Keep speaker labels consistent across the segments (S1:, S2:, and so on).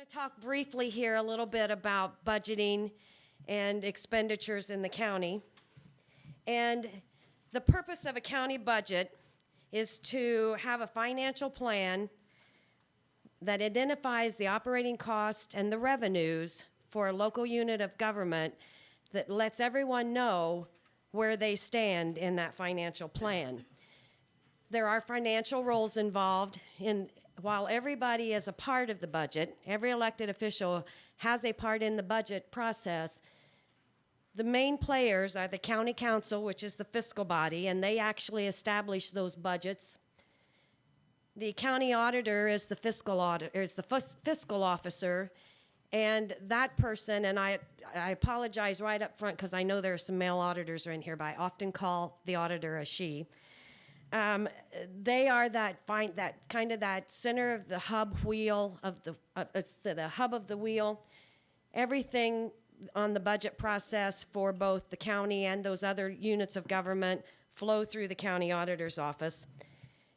S1: to talk briefly here a little bit about budgeting and expenditures in the county. And the purpose of a county budget is to have a financial plan that identifies the operating cost and the revenues for a local unit of government that lets everyone know where they stand in that financial plan. There are financial roles involved while everybody is a part of the budget, every elected official has a part in the budget process. The main players are the county council, which is the fiscal body, and they actually establish those budgets. The county auditor is the fiscal officer, and that person, and I apologize right up front because I know there are some male auditors in here, but I often call the auditor a she. They are that center of the hub wheel of it's the hub of the wheel. Everything on the budget process for both the county and those other units of government flow through the county auditor's office.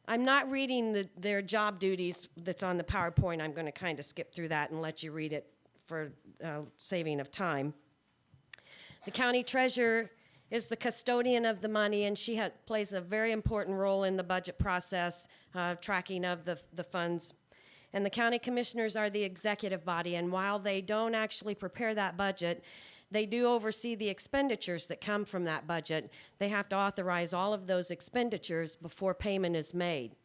S1: I'm not reading their job duties that's on the PowerPoint. I'm going to kind of skip through that and let you read it for saving of time. The county treasurer is the custodian of the money, and she plays a very important role in the budget process, tracking of the funds. And the county commissioners are the executive body, and while they don't actually prepare that budget, they do oversee the expenditures that come from that budget. They have to authorize all of those expenditures before payment is made.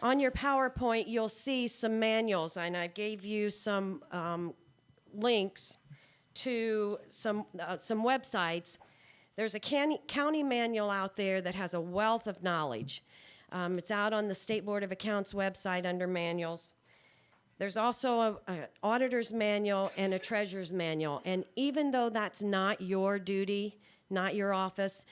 S1: On your PowerPoint, you'll see some manuals, and I gave you some links to some websites. There's a county manual out there that has a wealth of knowledge. It's out on the State Board of Accounts website under manuals. There's also an auditor's manual and a treasurer's manual. And even though that's not your duty, not your office,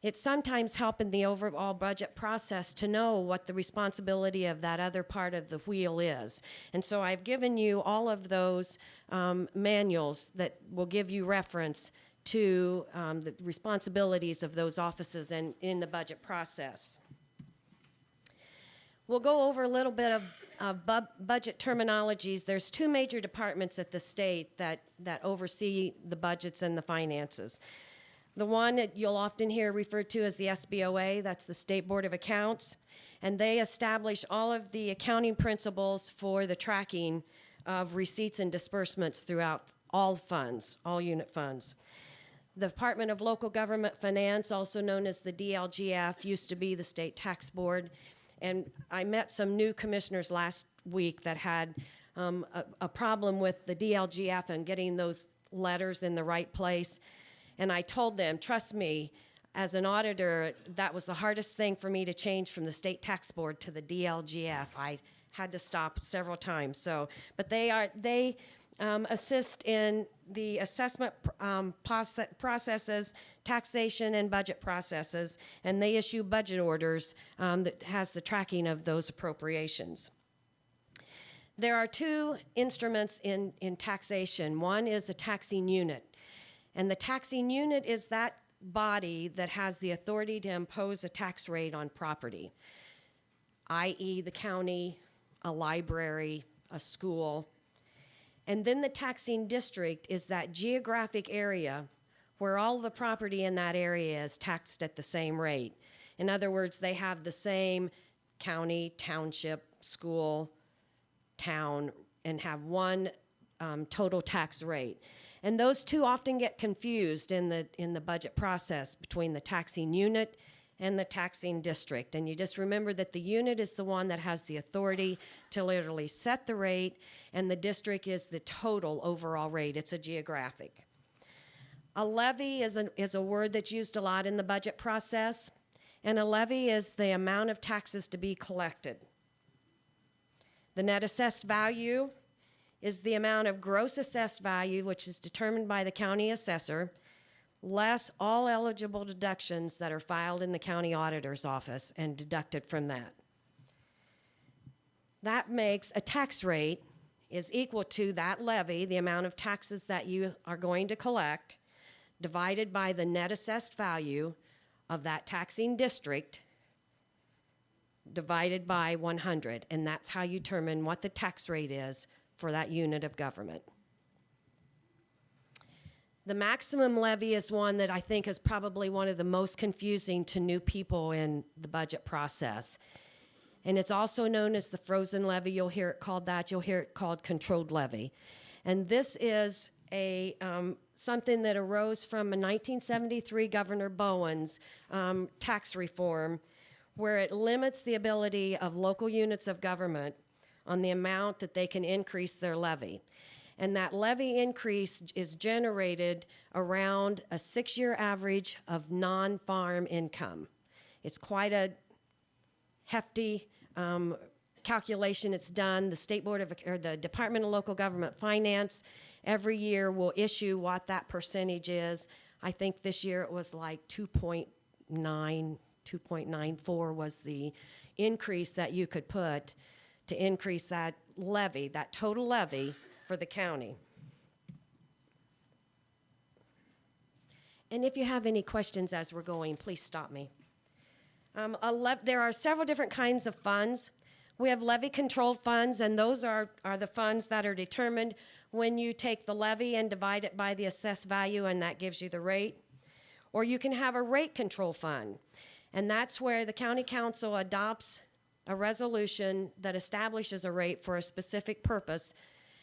S1: it's sometimes helping the overall budget process to know what the responsibility of that other part of the wheel is. And so I've given you all of those manuals that will give you reference to the responsibilities of those offices and in the budget process. We'll go over a little bit of budget terminologies. There's two major departments at the state that oversee the budgets and the finances. The one that you'll often hear referred to as the SBOA, that's the State Board of Accounts, and they establish all of the accounting principles for the tracking of receipts and disbursements throughout all funds, all unit funds. The Department of Local Government Finance, also known as the DLGF, used to be the State Tax Board. And I met some new commissioners last week that had a problem with the DLGF and getting those letters in the right place. And I told them, trust me, as an auditor, that was the hardest thing for me to change from the State Tax Board to the DLGF. I had to stop several times. But they assist in the assessment processes, taxation and budget processes, and they issue budget orders that has the tracking of those appropriations. There are two instruments in taxation. One is a taxing unit, and the taxing unit is that body that has the authority to impose a tax rate on property, i.e. the county, a library, a school. And then the taxing district is that geographic area where all the property in that area is taxed at the same rate. In other words, they have the same county, township, school, town, and have one total tax rate. And those two often get confused in the budget process between the taxing unit and the taxing district. And you just remember that the unit is the one that has the authority to literally set the rate, and the district is the total overall rate. It's a geographic. A levy is a word that's used a lot in the budget process, and a levy is the amount of taxes to be collected. The net assessed value is the amount of gross assessed value, which is determined by the county assessor, less all eligible deductions that are filed in the county auditor's office and deducted from that. That makes a tax rate is equal to that levy, the amount of taxes that you are going to collect, divided by the net assessed value of that taxing district, divided by 100. And that's how you determine what the tax rate is for that unit of government. The maximum levy is one that I think is probably one of the most confusing to new people in the budget process. And it's also known as the frozen levy. You'll hear it called that. You'll hear it called controlled levy. And this is something that arose from a 1973 Governor Bowen's tax reform, where it limits the ability of local units of government on the amount that they can increase their levy. And that levy increase is generated around a 6-year average of non-farm income. It's quite a hefty calculation. It's done. The State Board of, or the Department of Local Government Finance every year will issue what that percentage is. I think this year it was like 2.94 was the increase that you could put to increase that levy, that total levy for the county. And if you have any questions as we're going, please stop me. There are several different kinds of funds. We have levy control funds, and those are the funds that are determined when you take the levy and divide it by the assessed value, and that gives you the rate. Or you can have a rate control fund, and that's where the county council adopts a resolution that establishes a rate for a specific purpose,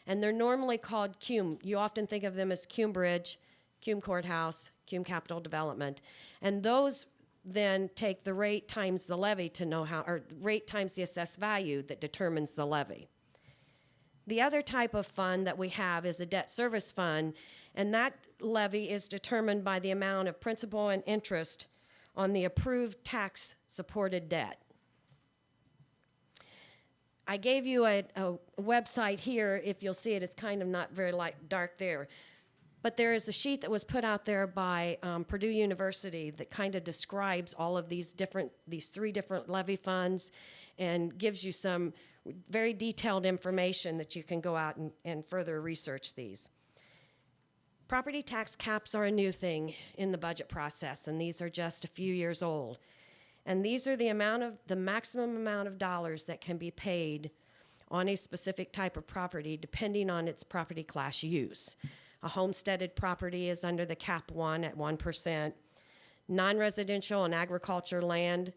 S1: and they're normally called CUME. You often think of them as CUME Bridge, CUME Courthouse, CUME Capital Development, and those then take the rate times the levy to know how, or rate times the assessed value that determines the levy. The other type of fund that we have is a debt service fund, and that levy is determined by the amount of principal and interest on the approved tax-supported debt. I gave you a website here. If you'll see it, it's kind of not very dark there. But there is a sheet that was put out there by Purdue University that kind of describes all of these 3 different levy funds and gives you some very detailed information that you can go out and further research these. Property tax caps are a new thing in the budget process, and these are just a few years old. And these are the maximum amount of dollars that can be paid on a specific type of property depending on its property class use. A homesteaded property is under the cap 1 at 1%. Non-residential and agriculture land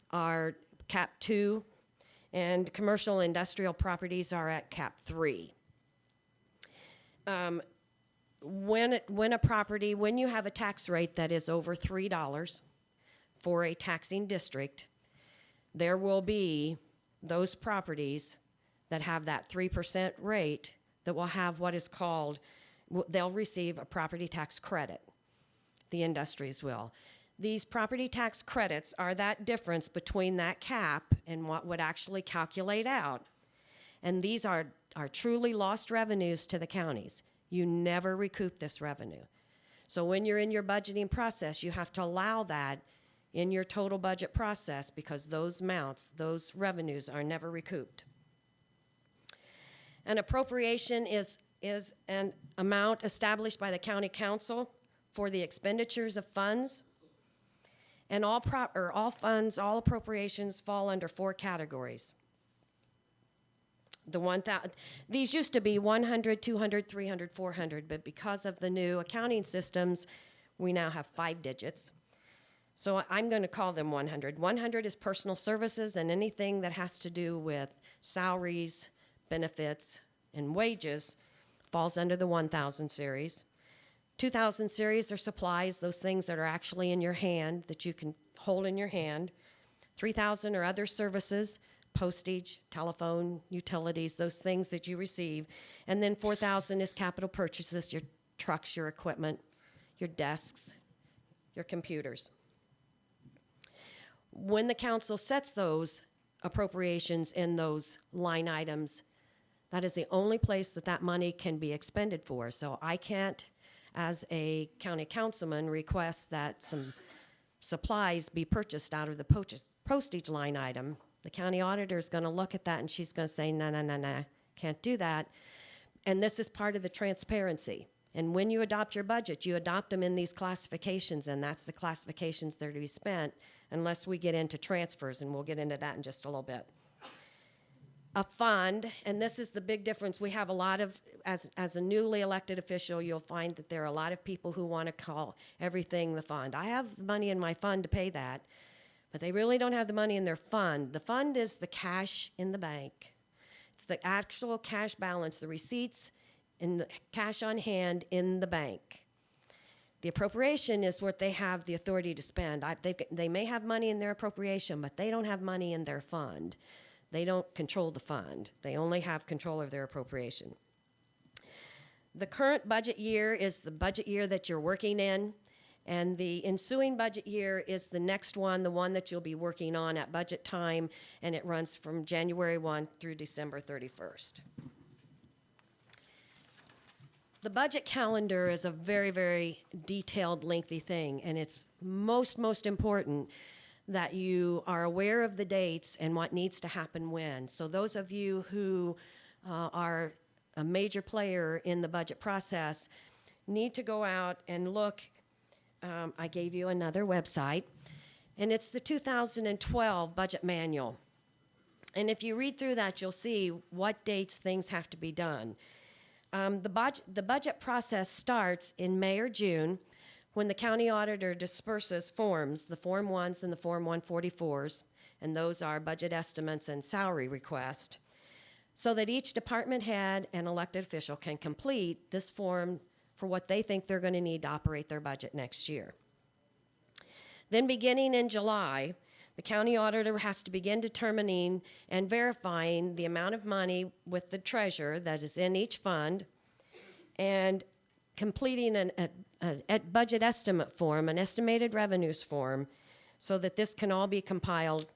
S1: are cap 2, and commercial and industrial properties are at cap 3. When you have a tax rate that is over $3 for a taxing district, there will be those properties that have that 3% rate that will have what is called, they'll receive a property tax credit. The industries will. These property tax credits are that difference between that cap and what would actually calculate out. And these are truly lost revenues to the counties. You never recoup this revenue. So when you're in your budgeting process, you have to allow that in your total budget process because those amounts, those revenues are never recouped. An appropriation is an amount established by the county council for the expenditures of funds. And all appropriations fall under 4 categories. These used to be 100, 200, 300, 400, but because of the new accounting systems, we now have 5 digits. So I'm going to call them 100. 100 is personal services, and anything that has to do with salaries, benefits, and wages falls under the 1,000 series. 2,000 series are supplies, those things that are actually in your hand, that you can hold in your hand. 3,000 are other services, postage, telephone, utilities, those things that you receive. And then 4,000 is capital purchases, your trucks, your equipment, your desks, your computers. When the council sets those appropriations in those line items, that is the only place that that money can be expended for. So I can't, as a county councilman, request that some supplies be purchased out of the postage line item. The county auditor is going to look at that and she's going to say, no, can't do that. And this is part of the transparency. And when you adopt your budget, you adopt them in these classifications, and that's the classifications that are to be spent unless we get into transfers, and we'll get into that in just a little bit. a fund, and this is the big difference. We have a lot of, as a newly elected official, you'll find that there are a lot of people who want to call everything the fund. I have money in my fund to pay that, but they really don't have the money in their fund. The fund is the cash in the bank. It's the actual cash balance, the receipts and the cash on hand in the bank. The appropriation is what they have the authority to spend. They may have money in their appropriation, but they don't have money in their fund. They don't control the fund. They only have control of their appropriation. The current budget year is the budget year that you're working in, and the ensuing budget year is the next one, the one that you'll be working on at budget time, and it runs from January 1 through December 31st. The budget calendar is a very, very detailed, lengthy thing, and it's most important that you are aware of the dates and what needs to happen when. So those of you who are a major player in the budget process need to go out and look. I gave you another website, and it's the 2012 Budget Manual. And if you read through that, you'll see what dates things have to be done. The budget process starts in May or June when the county auditor disperses forms, the Form 1s and the Form 144s, and those are budget estimates and salary request, so that each department head and elected official can complete this form for what they think they're going to need to operate their budget next year. Then beginning in July, the county auditor has to begin determining and verifying the amount of money with the treasurer that is in each fund and completing a budget estimate form, an estimated revenues form, so that this can all be compiled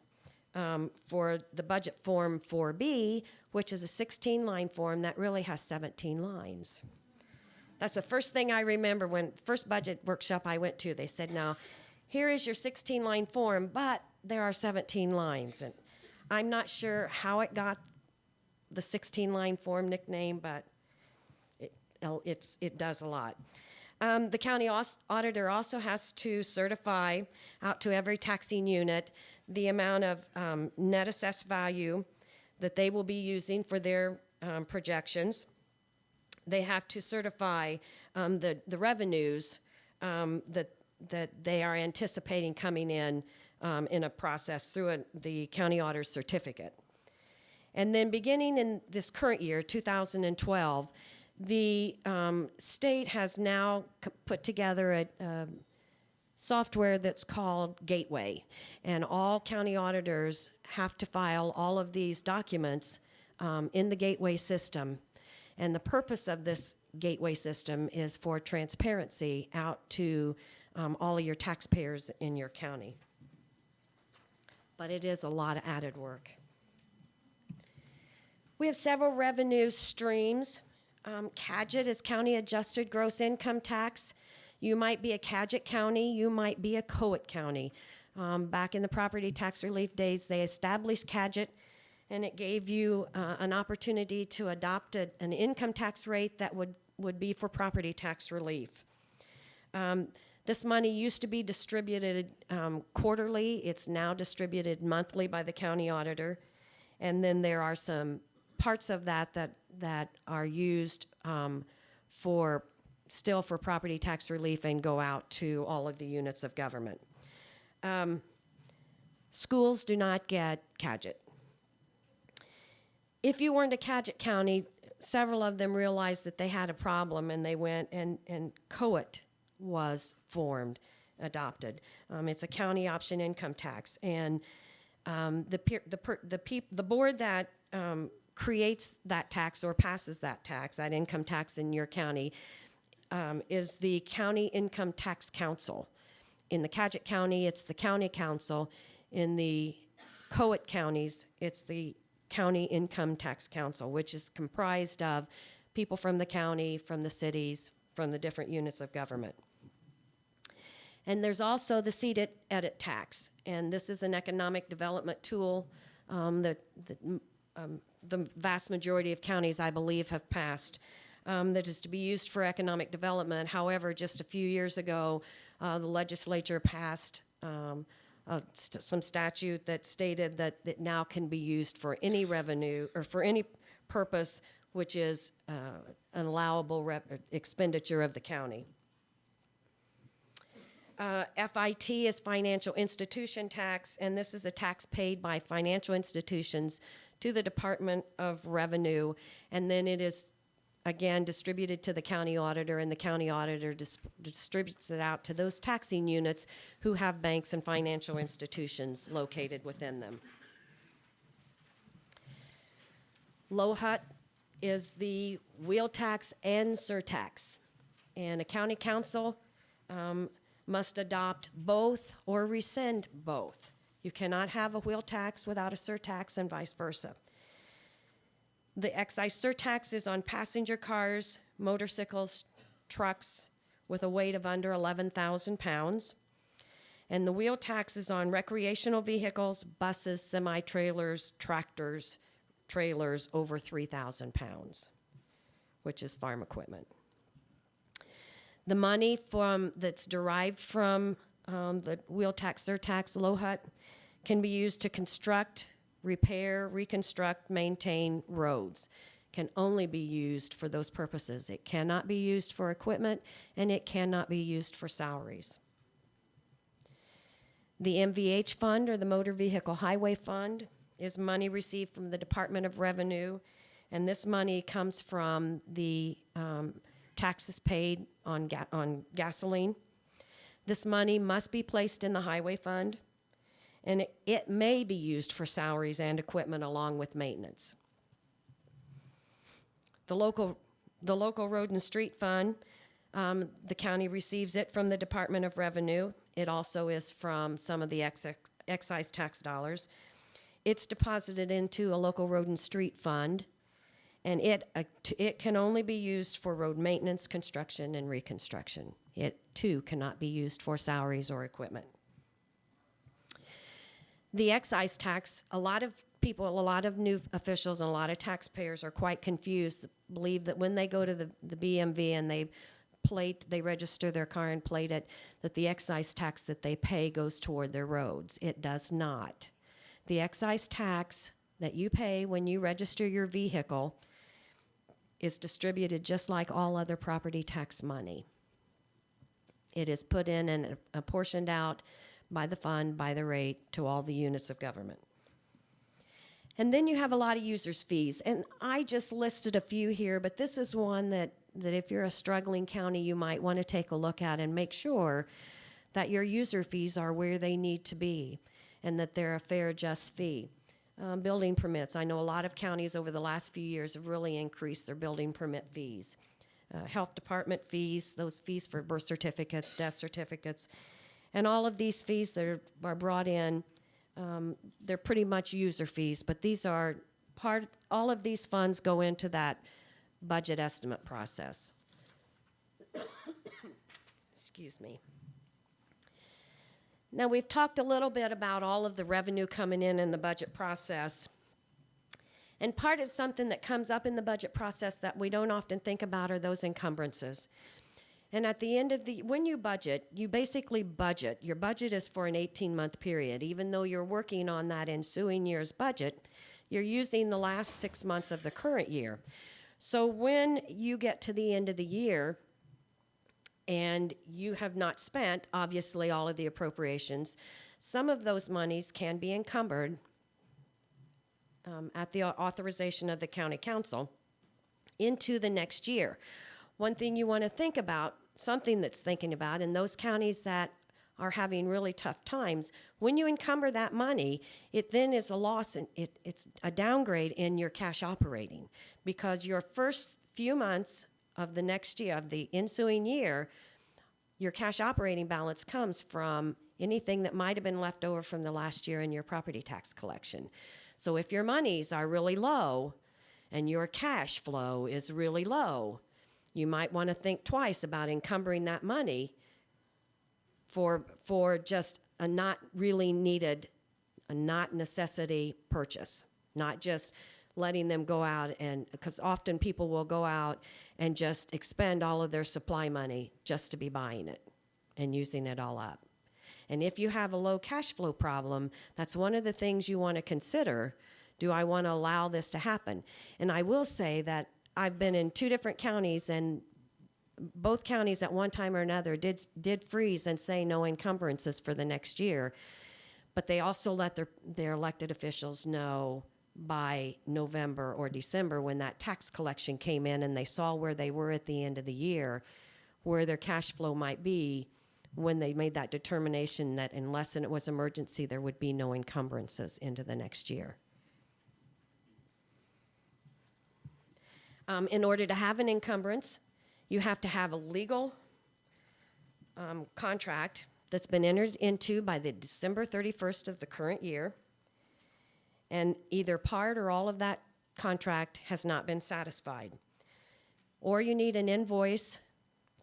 S1: for the budget form 4B, which is a 16-line form that really has 17 lines. That's the first thing I remember when first budget workshop I went to. They said, now, here is your 16-line form, but there are 17 lines. And I'm not sure how it got the 16-line form nickname, but it does a lot. The county auditor also has to certify out to every taxing unit the amount of net assessed value that they will be using for their projections. They have to certify the revenues that they are anticipating coming in a process through the county auditor certificate. And then beginning in this current year, 2012, the state has now put together a software that's called Gateway, and all county auditors have to file all of these documents in the Gateway system. And the purpose of this Gateway system is for transparency out to all of your taxpayers in your county. But it is a lot of added work. We have several revenue streams. CAGIT is County Adjusted Gross Income Tax. You might be a CAGIT county, you might be a COIT county. Back in the property tax relief days, they established CAGIT, and it gave you an opportunity to adopt an income tax rate that would be for property tax relief. This money used to be distributed quarterly. It's now distributed monthly by the county auditor. And then there are some parts of that are used still for property tax relief and go out to all of the units of government. Schools do not get CAGIT. If you weren't a CAGIT county, several of them realized that they had a problem, and they went and COIT was adopted. It's a county option income tax, and the board that creates that tax or passes that tax, that income tax in your county, is the County Income Tax Council. In the CAGIT county, it's the county council. In the COIT counties, it's the County Income Tax Council, which is comprised of people from the county, from the cities, from the different units of government. And there's also the seed edit tax, and this is an economic development tool that the vast majority of counties, I believe, have passed, that is to be used for economic development. However, just a few years ago, the legislature passed some statute that stated that it now can be used for any revenue or for any purpose which is an allowable expenditure of the county. FIT is financial institution tax, and this is a tax paid by financial institutions to the Department of Revenue, and then it is again distributed to the county auditor, and the county auditor distributes it out to those taxing units who have banks and financial institutions located within them. LOHUT is the wheel tax and surtax, and a county council must adopt both or rescind both. You cannot have a wheel tax without a surtax and vice versa. The excise surtax is on passenger cars, motorcycles, trucks with a weight of under 11,000 pounds. And the wheel tax is on recreational vehicles, buses, semi-trailers, tractors, trailers over 3,000 pounds, which is farm equipment. The money that's derived from the wheel tax, surtax, LOHUT can be used to construct, repair, reconstruct, maintain roads. Can only be used for those purposes. It cannot be used for equipment, and it cannot be used for salaries. The MVH fund, or the Motor Vehicle Highway Fund, is money received from the Department of Revenue, and this money comes from the taxes paid on gasoline. This money must be placed in the highway fund, and it may be used for salaries and equipment along with maintenance. The local road and street fund, the county receives it from the Department of Revenue. It also is from some of the excise tax dollars. It's deposited into a local road and street fund, and it can only be used for road maintenance, construction, and reconstruction. It, too, cannot be used for salaries or equipment. The excise tax, a lot of people, a lot of new officials, and a lot of taxpayers are quite confused, believe that when they go to the BMV and they register their car and plate it, that the excise tax that they pay goes toward their roads. It does not. The excise tax that you pay when you register your vehicle is distributed just like all other property tax money. It is put in and apportioned out by the fund, by the rate, to all the units of government. And then you have a lot of users' fees. And I just listed a few here, but this is one that if you're a struggling county, you might want to take a look at and make sure that your user fees are where they need to be and that they're a fair, just fee. Building permits. I know a lot of counties over the last few years have really increased their building permit fees. Health department fees, those fees for birth certificates, death certificates, and all of these fees that are brought in, they're pretty much user fees, but these are all of these funds go into that budget estimate process. Excuse me. Now, we've talked a little bit about all of the revenue coming in the budget process. And part of something that comes up in the budget process that we don't often think about are those encumbrances. And at the end of when you budget, you basically budget. Your budget is for an 18-month period. Even though you're working on that ensuing year's budget, you're using the last 6 months of the current year. So when you get to the end of the year, and you have not spent, obviously, all of the appropriations, some of those monies can be encumbered at the authorization of the county council into the next year. One thing you want to think about, something that's thinking about, in those counties that are having really tough times, when you encumber that money, it then is a loss, and it's a downgrade in your cash operating, because your first few months of the next year, of the ensuing year, your cash operating balance comes from anything that might have been left over from the last year in your property tax collection. So if your monies are really low and your cash flow is really low, you might want to think twice about encumbering that money for just a not really needed, a not necessity purchase, not just letting them go out, and because often people will go out and just expend all of their supply money just to be buying it and using it all up. And if you have a low cash flow problem, that's one of the things you want to consider. Do I want to allow this to happen? And I will say that I've been in 2 different counties, and both counties at one time or another did freeze and say no encumbrances for the next year. But they also let their elected officials know by November or December, when that tax collection came in and they saw where they were at the end of the year, where their cash flow might be, when they made that determination that unless it was emergency, there would be no encumbrances into the next year. In order to have an encumbrance, you have to have a legal contract that's been entered into by the December 31st of the current year, and either part or all of that contract has not been satisfied. Or you need an invoice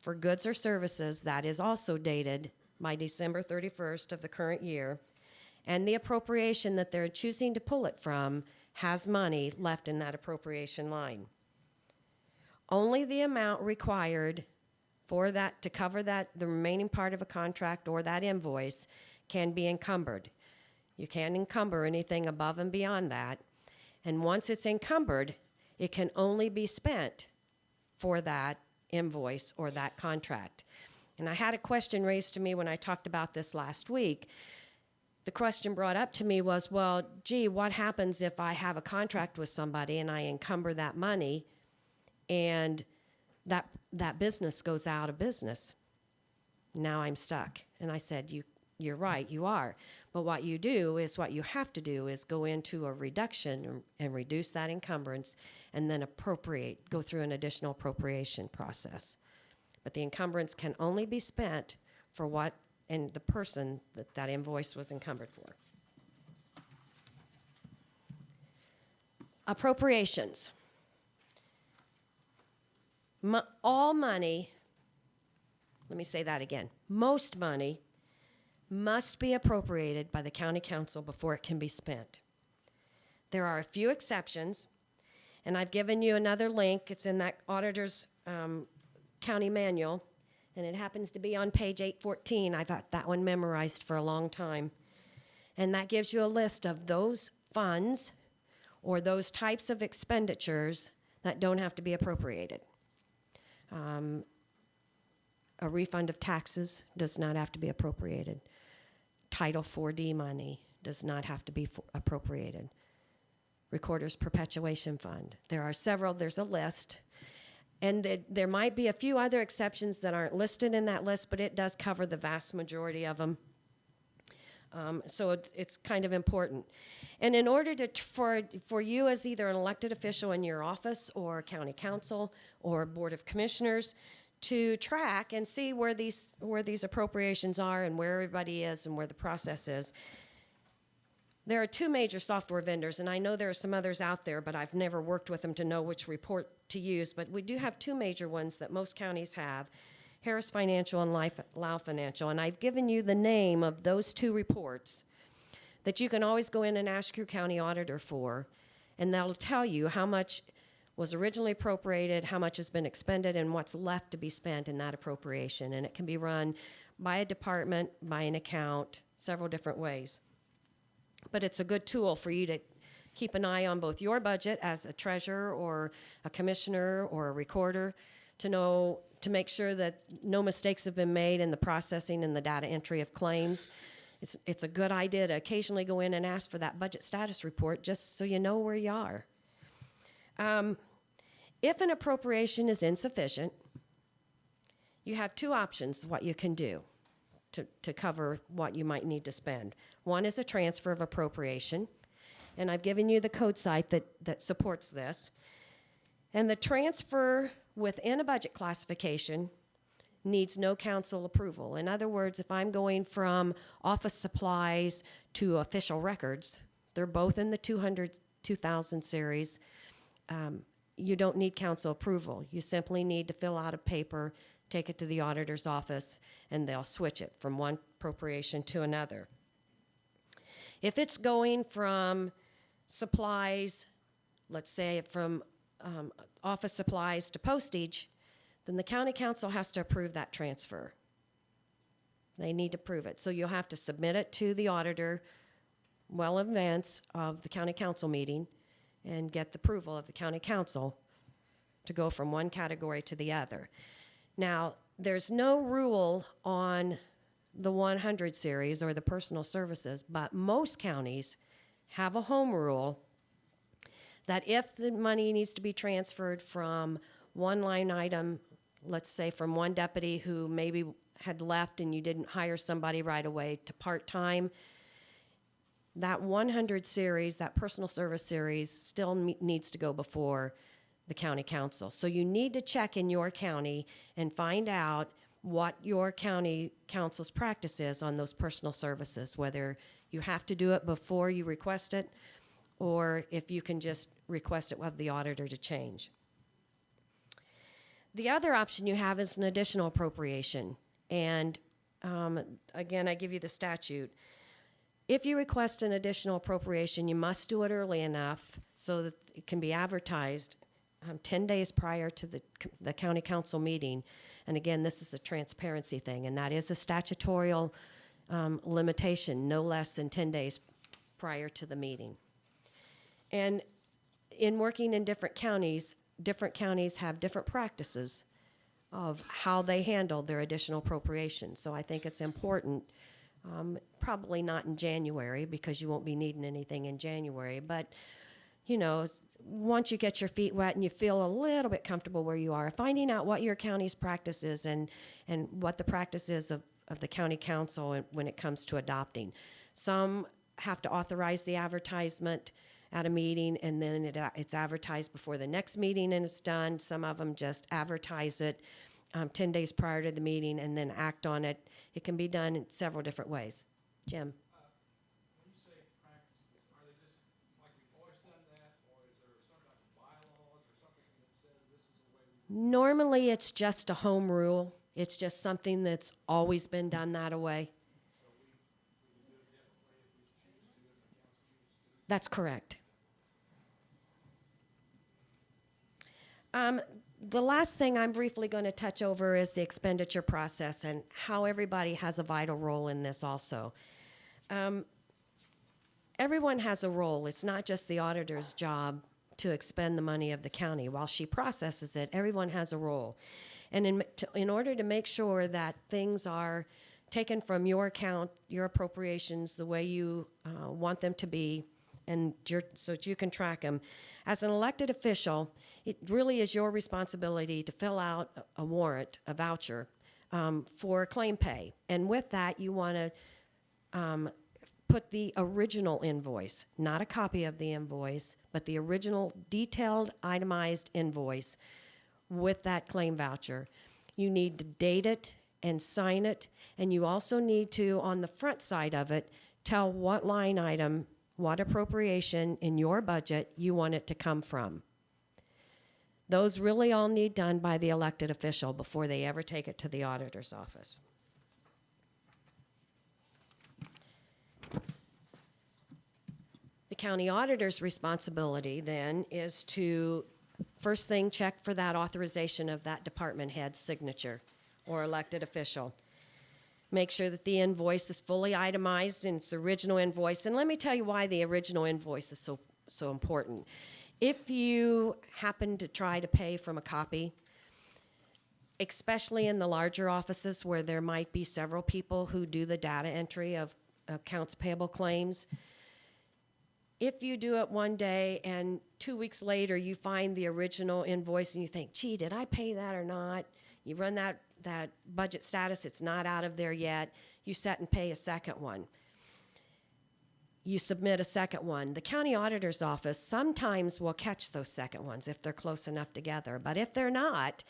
S1: for goods or services that is also dated by December 31st of the current year, and the appropriation that they're choosing to pull it from has money left in that appropriation line. Only the amount required for that to cover that, the remaining part of a contract or that invoice, can be encumbered. You can't encumber anything above and beyond that. And once it's encumbered, it can only be spent for that invoice or that contract. And I had a question raised to me when I talked about this last week. The question brought up to me was, well, gee, what happens if I have a contract with somebody and I encumber that money and that business goes out of business? Now I'm stuck. And I said, you're right, you are. But what you have to do is go into a reduction and reduce that encumbrance, and then go through an additional appropriation process. But the encumbrance can only be spent for what and the person that invoice was encumbered for. Appropriations. All money, let me say that again, most money must be appropriated by the county council before it can be spent. There are a few exceptions, and I've given you another link. It's in that auditor's county manual, and it happens to be on page 814. I've got that one memorized for a long time. And that gives you a list of those funds or those types of expenditures that don't have to be appropriated. A refund of taxes does not have to be appropriated. Title 4D money does not have to be appropriated. Recorder's Perpetuation Fund. There's a list. And there might be a few other exceptions that aren't listed in that list, but it does cover the vast majority of them. So it's kind of important. And in order for you as either an elected official in your office or county council or board of commissioners to track and see where these appropriations are and where everybody is and where the process is, there are 2 major software vendors, and I know there are some others out there, but I've never worked with them to know which report to use. But we do have 2 major ones that most counties have, Harris Financial and Lau Financial. And I've given you the name of those 2 reports that you can always go in and ask your county auditor for, and that'll tell you how much was originally appropriated, how much has been expended, and what's left to be spent in that appropriation. And it can be run by a department, by an account, several different ways. But it's a good tool for you to keep an eye on both your budget as a treasurer or a commissioner or a recorder to make sure that no mistakes have been made in the processing and the data entry of claims. It's a good idea to occasionally go in and ask for that budget status report just so you know where you are. If an appropriation is insufficient, you have 2 options what you can do to cover what you might need to spend. One is a transfer of appropriation, and I've given you the code site that supports this. And the transfer within a budget classification needs no council approval. In other words, if I'm going from office supplies to official records, they're both in the 2000 series, you don't need council approval. You simply need to fill out a paper, take it to the auditor's office, and they'll switch it from one appropriation to another. If it's going from supplies, let's say from office supplies to postage, then the county council has to approve that transfer. They need to prove it. So you'll have to submit it to the auditor well in advance of the county council meeting and get the approval of the county council to go from one category to the other. Now, there's no rule on the 100 series or the personal services, but most counties have a home rule that if the money needs to be transferred from one line item, let's say from one deputy who maybe had left and you didn't hire somebody right away, to part-time, that 100 series, that personal service series, still needs to go before the county council. So you need to check in your county and find out what your county council's practice is on those personal services, whether you have to do it before you request it, or if you can just request it of the auditor to change. The other option you have is an additional appropriation. And again, I give you the statute. If you request an additional appropriation, you must do it early enough so that it can be advertised 10 days prior to the county council meeting. And again, this is a transparency thing, and that is a statutorial limitation, no less than 10 days prior to the meeting. And in working in different counties have different practices of how they handle their additional appropriations. So I think it's important, probably not in January because you won't be needing anything in January, but you know, once you get your feet wet and you feel a little bit comfortable where you are, finding out what your county's practice is and what the practice is of the county council when it comes to adopting. Some have to authorize the advertisement at a meeting, and then it's advertised before the next meeting and it's done. Some of them just advertise it 10 days prior to the meeting and then act on it. It can be done in several different ways. Jim?
S2: When you say practices, are they just like we've always done that, or is there some type of bylaws or something that says this is the way we
S1: Normally, it's just a home rule. It's just something that's always been done that way.
S2: So we can do it differently if we choose to, if the council chooses to?
S1: That's correct. The last thing I'm briefly going to touch over is the expenditure process and how everybody has a vital role in this also. Everyone has a role. It's not just the auditor's job to expend the money of the county. While she processes it, everyone has a role. And in order to make sure that things are taken from your account, your appropriations, the way you want them to be, and so that you can track them. As an elected official, it really is your responsibility to fill out a warrant, a voucher, for claim pay. And with that, you want to put the original invoice, not a copy of the invoice, but the original detailed itemized invoice with that claim voucher. You need to date it and sign it, and you also need to, on the front side of it, tell what line item, what appropriation in your budget you want it to come from. Those really all need done by the elected official before they ever take it to the auditor's office. The county auditor's responsibility then is to, first thing, check for that authorization of that department head's signature or elected official. Make sure that the invoice is fully itemized and it's the original invoice. And let me tell you why the original invoice is so important. If you happen to try to pay from a copy, especially in the larger offices where there might be several people who do the data entry of accounts payable claims, if you do it one day and 2 weeks later you find the original invoice and you think, gee, did I pay that or not? You run that budget status, it's not out of there yet. You set and pay a second one. You submit a second one. The county auditor's office sometimes will catch those second ones if they're close enough together. But if they're not,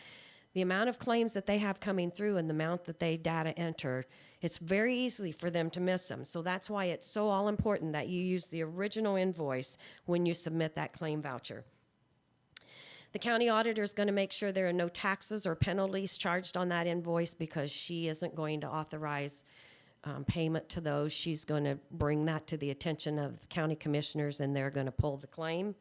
S1: the amount of claims that they have coming through and the amount that they data enter, it's very easy for them to miss them. So that's why it's so all important that you use the original invoice when you submit that claim voucher. The county auditor is going to make sure there are no taxes or penalties charged on that invoice because she isn't going to authorize payment to those. She's going to bring that to the attention of the county commissioners and they're going to pull the claim.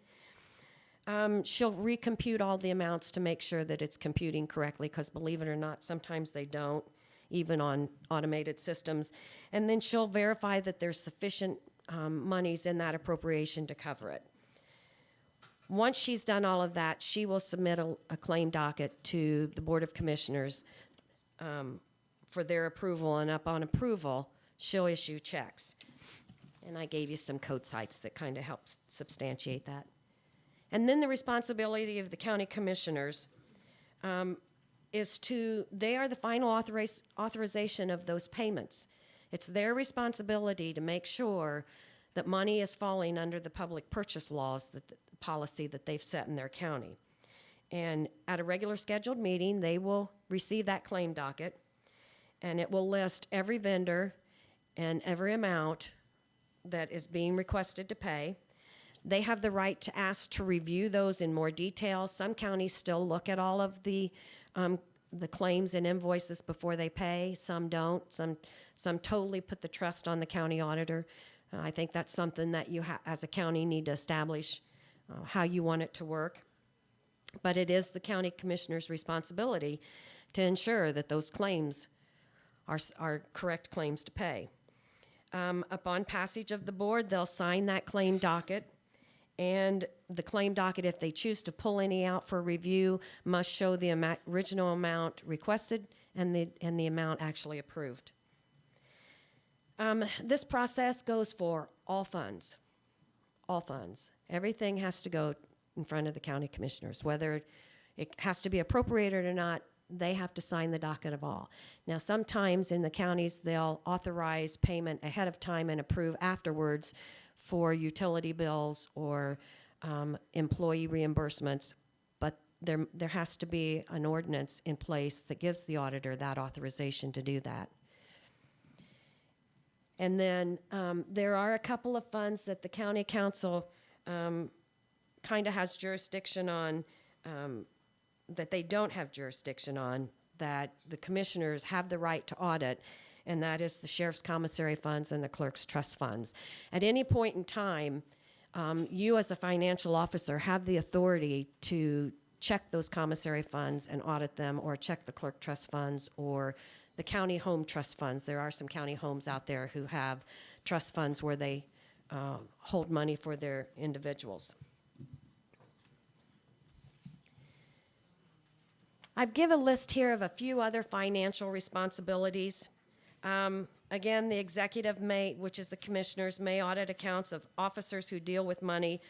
S1: She'll recompute all the amounts to make sure that it's computing correctly because believe it or not, sometimes they don't. even on automated systems. And then she'll verify that there's sufficient monies in that appropriation to cover it. Once she's done all of that, she will submit a claim docket to the Board of Commissioners for their approval, and upon approval, she'll issue checks. And I gave you some code sites that kind of help substantiate that. And then the responsibility of the county commissioners is they are the final authorization of those payments. It's their responsibility to make sure that money is falling under the public purchase laws, the policy that they've set in their county. And at a regular scheduled meeting, they will receive that claim docket, and it will list every vendor and every amount that is being requested to pay. They have the right to ask to review those in more detail. Some counties still look at all of the claims and invoices before they pay. Some don't. Some totally put the trust on the county auditor. I think that's something that you as a county need to establish how you want it to work. But it is the county commissioner's responsibility to ensure that those claims are correct claims to pay. Upon passage of the board, they'll sign that claim docket, and the claim docket, if they choose to pull any out for review, must show the original amount requested and the amount actually approved. This process goes for all funds. All funds. Everything has to go in front of the county commissioners. Whether it has to be appropriated or not, they have to sign the docket of all. Now, sometimes in the counties, they'll authorize payment ahead of time and approve afterwards for utility bills or employee reimbursements, but there has to be an ordinance in place that gives the auditor that authorization to do that. And then there are a couple of funds that the county council kind of has jurisdiction on, that they don't have jurisdiction on, that the commissioners have the right to audit, and that is the sheriff's commissary funds and the clerk's trust funds. At any point in time, you as a financial officer have the authority to check those commissary funds and audit them, or check the clerk trust funds or the county home trust funds. There are some county homes out there who have trust funds where they hold money for their individuals. I've given a list here of a few other financial responsibilities. Again, the executive may, which is the commissioners, may audit accounts of officers who deal with money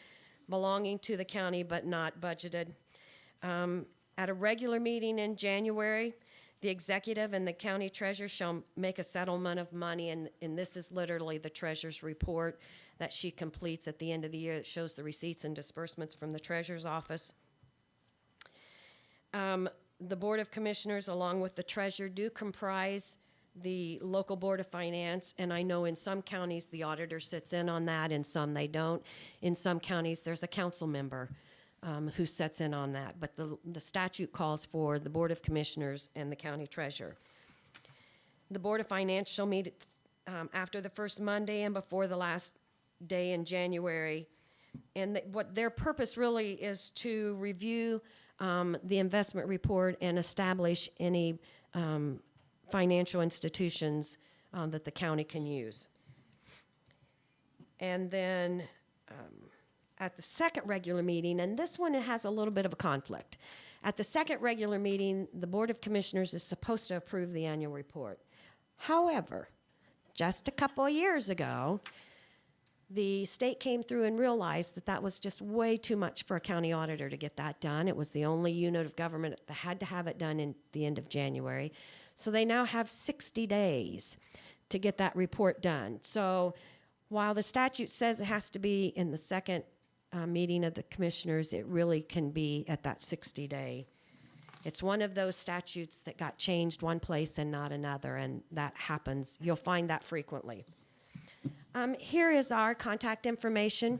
S1: belonging to the county but not budgeted. At a regular meeting in January, the executive and the county treasurer shall make a settlement of money, and this is literally the treasurer's report that she completes at the end of the year. It shows the receipts and disbursements from the treasurer's office. The Board of Commissioners, along with the treasurer, do comprise the local Board of Finance, and I know in some counties the auditor sits in on that, in some they don't. In some counties there's a council member who sits in on that, but the statute calls for the Board of Commissioners and the county treasurer. The Board of Finance shall meet after the first Monday and before the last day in January, and what their purpose really is to review the investment report and establish any financial institutions that the county can use. And then at the second regular meeting, and this one has a little bit of a conflict. At the second regular meeting, the Board of Commissioners is supposed to approve the annual report. However, just a couple of years ago, the state came through and realized that that was just way too much for a county auditor to get that done. It was the only unit of government that had to have it done in the end of January. So they now have 60 days to get that report done. So while the statute says it has to be in the second meeting of the commissioners, it really can be at that 60-day. It's one of those statutes that got changed one place and not another, and that happens. You'll find that frequently. Here is our contact information.